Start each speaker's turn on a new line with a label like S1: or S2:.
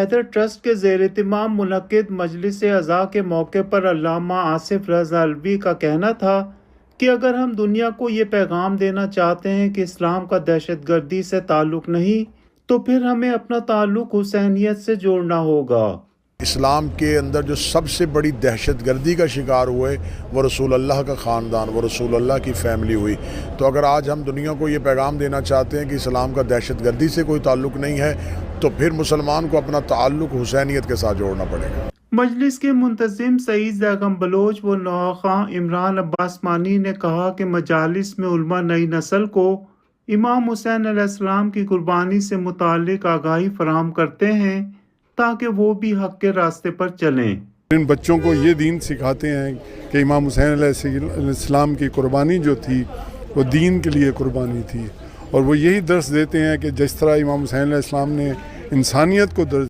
S1: Haider trust کے زیر اہتمام منعقد مجلس اعضاء کے موقع پر علامہ آصف رضا الوی کا کہنا تھا کہ اگر ہم دنیا کو یہ پیغام دینا چاہتے ہیں کہ اسلام کا دہشت گردی سے تعلق نہیں، تو پھر ہمیں اپنا تعلق حسینیت سے جوڑنا ہوگا۔
S2: اسلام کے اندر جو سب سے بڑی دہشت گردی کا شکار ہوئے وہ رسول اللہ کا خاندان، وہ رسول اللہ کی فیملی ہوئی۔ تو اگر آج ہم دنیا کو یہ پیغام دینا چاہتے ہیں کہ اسلام کا دہشت گردی سے کوئی تعلق نہیں ہے، تو پھر مسلمان کو اپنا تعلق حسینیت کے ساتھ جوڑنا پڑے گا۔
S1: مجلس کے منتظم سعید زیغم بلوچ و نوحہ خواں عمران عباس مانی نے کہا کہ مجالس میں علماء نئی نسل کو امام حسین علیہ السلام کی قربانی سے متعلق آگاہی فراہم کرتے ہیں تاکہ وہ بھی حق کے راستے پر چلیں۔
S3: ان بچوں کو یہ دین سکھاتے ہیں کہ امام حسین علیہ السلام کی قربانی جو تھی وہ دین کے لیے قربانی تھی، اور وہ یہی درس دیتے ہیں کہ جس طرح امام حسین علیہ السلام نے انسانیت کو درس